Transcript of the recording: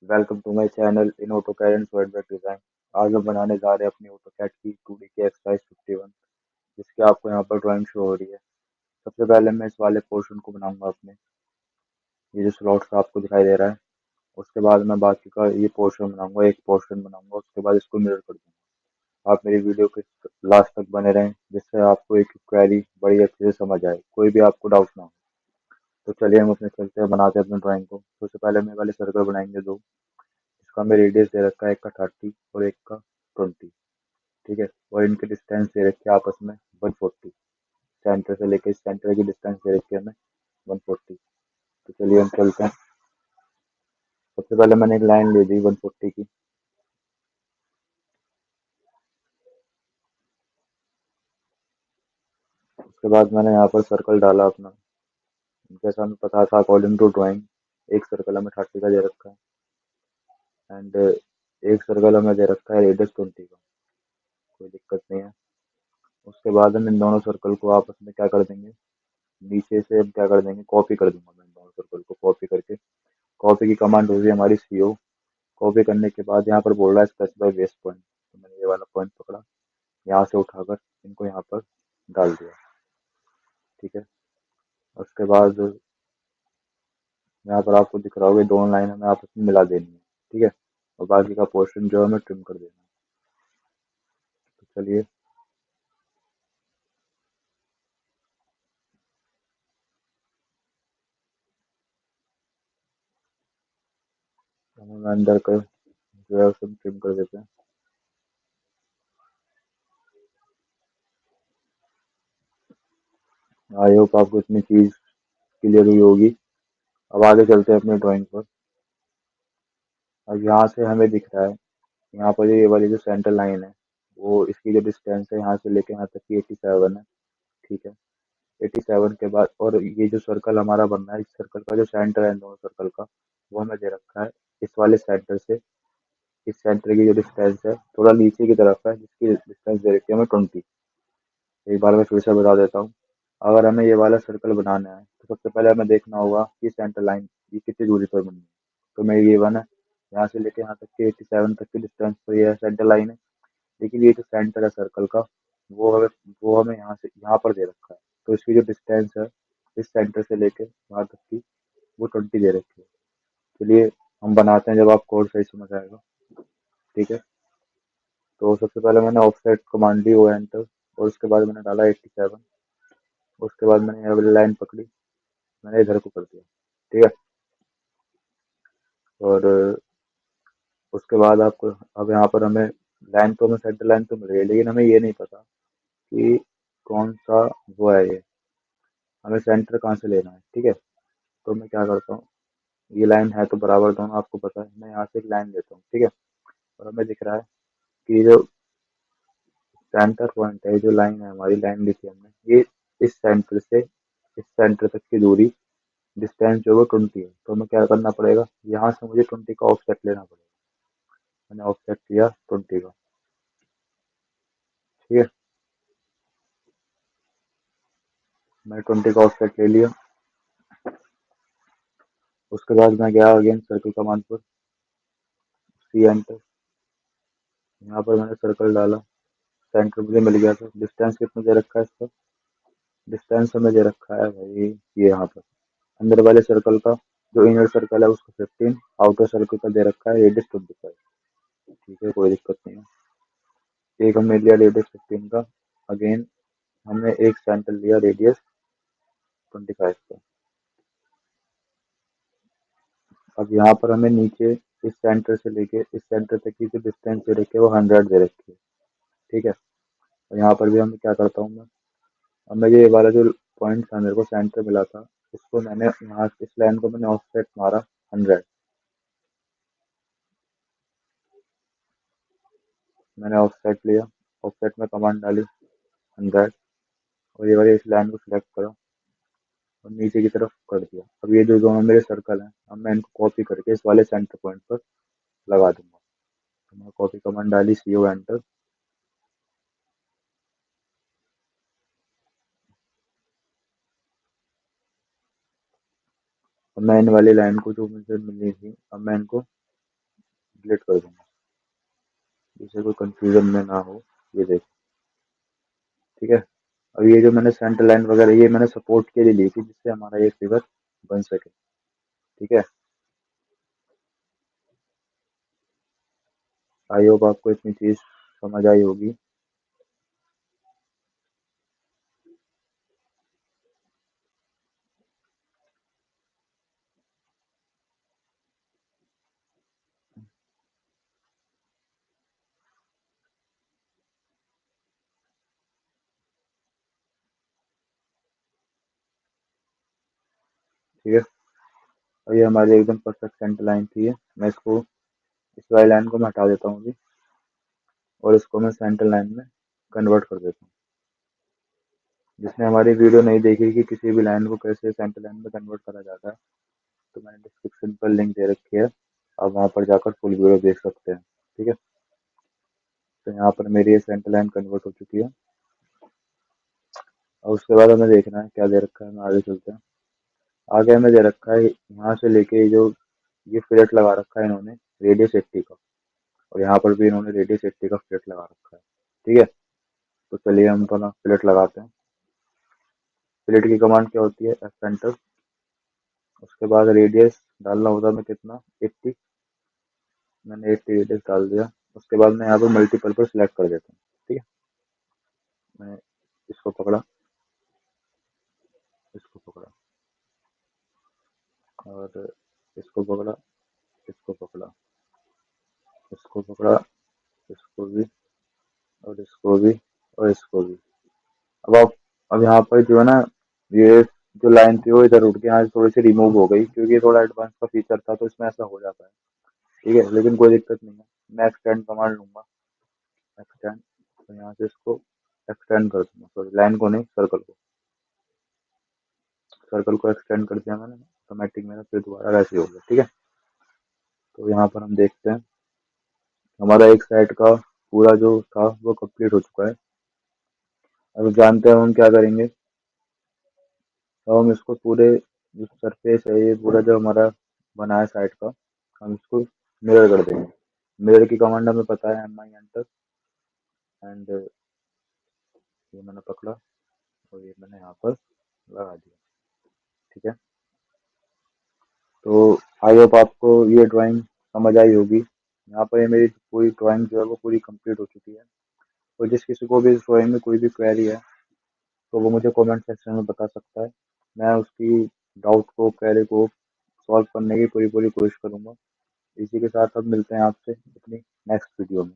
Welcome to my channel in AutoCAD and SolidWorks design. आज हम बनाने जा रहे हैं अपनी ऑटोकैड की 2D की एक्सरसाइज 51, जिसकी आपको यहाँ पर ड्राइंग शो हो रही है। सबसे पहले मैं इस वाले पोर्शन को बनाऊंगा अपने, ये जो स्लॉट्स का आपको दिखाई दे रहा है। उसके बाद मैं बाकी का ये पोर्शन बनाऊंगा, एक पोर्शन बनाऊंगा, उसके बाद इसको मिरर कर दूंगा। आप मेरी वीडियो के लास्ट तक बने रहें, जिससे आपको एक क्वेरी बड़ी अच्छे से समझ आए, कोई भी आपको डाउट ना हो। तो चलिए हम अपने चलते हैं, बनाते हैं अपनी ड्राइंग को। सबसे पहले मैं वाले सर्कल बनाएंगे दो। इसका हमें रेडियस दे रखा है, एक का 30 और एक का 20। ठीक है, और इनकी डिस्टेंस दे रखी है आपस में 140। सेंटर से लेकर इस सेंटर की डिस्टेंस दे रखी है हमें 140। तो चलिए हम चलते हैं। सबसे पहले मैंने एक लाइन ले दी 140 की। उसके बाद मैंने यहाँ पर सर्कल डाला अपना, जैसा हमें पता था अकॉर्डिंग टू ड्राइंग। एक सर्कल हमें 30 का दे रखा है एंड एक सर्कल हमें दे रखा है रेडियस 20 का। कोई दिक्कत नहीं है। उसके बाद हम इन दोनों सर्कल को आपस में क्या कर देंगे, नीचे से हम क्या कर देंगे, कॉपी कर दूंगा मैं इन दोनों सर्कल को। कॉपी करके, कॉपी की कमांड होगी हमारी CO। कॉपी करने के बाद यहाँ पर बोल रहा है स्पेसिफाई बेस पॉइंट, तो मैंने ये वाला पॉइंट पकड़ा, यहाँ से उठाकर इनको यहाँ पर डाल दिया। ठीक है, उसके बाद यहाँ पर आपको दिख रहा होगा ये दोनों लाइन हमें आपस में मिला देनी है। ठीक है, और बाकी का पोर्शन जो है हमें ट्रिम कर देना है। तो चलिए हम अंदर कर जो है उसे ट्रिम कर देते हैं। आई होप आपको इतनी चीज क्लियर हुई होगी। अब आगे चलते हैं अपने ड्राइंग पर। अब यहाँ से हमें दिख रहा है, यहाँ पर ये वाली जो सेंटर लाइन है, वो इसकी जो डिस्टेंस है यहाँ से लेके यहाँ तक की 87 है। ठीक है, 87 के बाद, और ये जो सर्कल हमारा बन रहा है, इस सर्कल का जो सेंटर है इन दोनों सर्कल का, वो हमें दे रखा है इस वाले सेंटर से। इस सेंटर की जो डिस्टेंस है थोड़ा नीचे की तरफ है, जिसकी डिस्टेंस दे रखी है हमें 20। एक बार मैं फिर से बता देता हूँ। अगर हमें ये वाला सर्कल बनाना है तो सबसे पहले हमें देखना होगा कि सेंटर लाइन ये कितनी दूरी पर बनी है। तो मेरी ये वन है, यहाँ से लेके यहाँ तक के 87 तक की डिस्टेंस पर ये सेंटर लाइन है। लेकिन ये जो सेंटर है सर्कल का, वो हमें यहाँ से यहाँ पर दे रखा है। तो इसकी जो डिस्टेंस है इस सेंटर से लेके वहाँ तक की, वो 20 दे रखी है। चलिए हम बनाते हैं, जब आपको और सही समझ आएगा। ठीक है, तो सबसे पहले मैंने ऑफसेट कमांड दी, वो एंटर, और उसके बाद मैंने डाला 87। उसके बाद मैंने ये वाली लाइन पकड़ी, मैंने इधर को कर दिया। ठीक है, और उसके बाद आपको, अब यहाँ पर हमें लाइन तो, हमें सेंटर लाइन तो मिल रही है, लेकिन हमें ये नहीं पता कि कौन सा वो है ये, हमें सेंटर कहाँ से लेना है। ठीक है, तो मैं क्या करता हूँ, ये लाइन है तो बराबर दोनों आपको पता है, मैं यहाँ से एक लाइन लेता हूँ। ठीक है, और हमें दिख रहा है कि जो सेंटर पॉइंट है, जो लाइन है हमारी, लाइन लिखी है हमने, ये इस सेंटर से इस सेंटर तक की दूरी, डिस्टेंस जो है वो 20 है। तो हमें क्या करना पड़ेगा, यहाँ से मुझे 20 का ऑफसेट लेना पड़ेगा। मैंने ऑफसेट लिया 20 का। ठीक है, मैंने 20 का ऑफसेट ले लिया। उसके बाद मैं गया अगेन सर्कल कमांड पर, सी एंटर। यहाँ पर मैंने सर्कल डाला, सेंटर मुझे मिल गया। था डिस्टेंस कितना दे रखा है इसका, डिस्टेंस हमें दे रखा है भाई ये यहाँ पर, अंदर वाले सर्कल का जो इनर सर्कल है उसको 15, आउटर सर्कल का दे रखा है रेडियस 25। ठीक है, कोई दिक्कत नहीं है। एक हमने लिया रेडियस 15 का, अगेन हमने एक सेंटर लिया रेडियस 25 का। अब यहाँ पर हमें नीचे इस सेंटर से लेके इस सेंटर तक की जो डिस्टेंस दे रखी है वो 100 दे रखी है। ठीक है, और यहाँ पर भी हम क्या करता हूँ मैं, अब मैं ये वाला जो पॉइंट था मेरे को सेंटर मिला था, इसको मैंने यहाँ इस लाइन को मैंने ऑफसेट मारा 100। मैंने ऑफसेट लिया, ऑफसेट में कमांड डाली 100, और ये वाली इस लाइन को सिलेक्ट करा और नीचे की तरफ कर दिया। अब ये जो दोनों मेरे सर्कल हैं, अब मैं इनको कॉपी करके इस वाले सेंटर पॉइंट पर लगा दूंगा। तो मैं कॉपी कमांड डाली, CO एंटर। अब मैं इन वाली लाइन को जो मुझे मिलनी थी, अब मैं इनको डिलीट कर दूंगा, जिससे कोई कंफ्यूजन में ना हो। ये देख, ठीक है। और ये जो मैंने सेंटर लाइन वगैरह ये मैंने सपोर्ट के लिए ली थी, जिससे हमारा ये फिगर बन सके, ठीक है। आई होप आपको इतनी चीज समझ आई होगी। ठीक है, और ये हमारी एकदम परफेक्ट सेंटर लाइन थी। मैं इसको इस वाली लाइन को मैं हटा देता हूँ अभी, और इसको मैं सेंटर लाइन में कन्वर्ट कर देता हूँ। जिसने हमारी वीडियो नहीं देखी कि किसी भी लाइन को कैसे सेंटर लाइन में कन्वर्ट करा जाता है, तो मैंने डिस्क्रिप्शन पर लिंक दे रखी है, आप वहाँ पर जाकर फुल वीडियो देख सकते हैं, ठीक है। तो यहाँ पर मेरी ये सेंटर लाइन कन्वर्ट हो चुकी है। और उसके बाद हमें देखना है क्या दे रखा है, हमें आगे चलते हैं। आगे हमें दे रखा है यहाँ से लेके जो ये फिलेट लगा रखा है इन्होंने रेडियस 80 का, और यहाँ पर भी इन्होंने रेडियस 80 का फिलेट लगा रखा है, ठीक है। तो चलिए हम थोड़ा फिलेट लगाते हैं। फिलेट की कमांड क्या होती है, एफ एंटर। उसके बाद रेडियस डालना होता है मैं कितना, 80। मैंने 80 रेडियस डाल दिया। उसके बाद मैं यहाँ पर मल्टीपल पर सिलेक्ट कर देता हूँ, ठीक है। मैं इसको पकड़ा, इसको पकड़ा, और इसको पकड़ा, इसको पकड़ा, इसको पकड़ा, इसको भी, और इसको भी, और इसको भी। अब आप, अब यहाँ पर जो है ना, ये जो लाइन थी वो इधर उठ के यहाँ से थोड़ी सी रिमूव हो गई, क्योंकि ये थोड़ा एडवांस का फीचर था, तो इसमें ऐसा हो जाता है, ठीक है। लेकिन कोई दिक्कत नहीं है, मैं एक्सटेंड कमांड लूंगा, एक्सटेंड। तो यहाँ से इसको एक्सटेंड कर दूंगा, सॉरी लाइन को नहीं, सर्कल को। सर्कल को एक्सटेंड कर दिया मैंने, ऑटोमेटिक मेरा फिर दोबारा वैसे ही हो गया, ठीक है। तो यहाँ पर हम देखते हैं हमारा एक साइड का पूरा जो था वो कंप्लीट हो चुका है। अब जानते हैं हम क्या करेंगे। तो हम इसको पूरे जो सरफेस है, ये पूरा जो हमारा बना है साइड का, हम इसको मिरर कर देंगे। मिरर की कमांड हमें पता है, एम आई एंटर, एंड ये मैंने पकड़ा, और ये मैंने यहाँ पर लगा दिया, ठीक है। तो आई होप आपको ये ड्राइंग समझ आई होगी। यहाँ पर ये मेरी पूरी ड्राइंग जो है वो पूरी कंप्लीट हो चुकी है। तो जिस किसी को भी इस ड्राइंग में कोई भी क्वेरी है, तो वो मुझे कमेंट सेक्शन में बता सकता है। मैं उसकी डाउट को, क्वेरी को सॉल्व करने की पूरी पूरी कोशिश करूंगा। इसी के साथ अब मिलते हैं आपसे अपनी नेक्स्ट वीडियो में।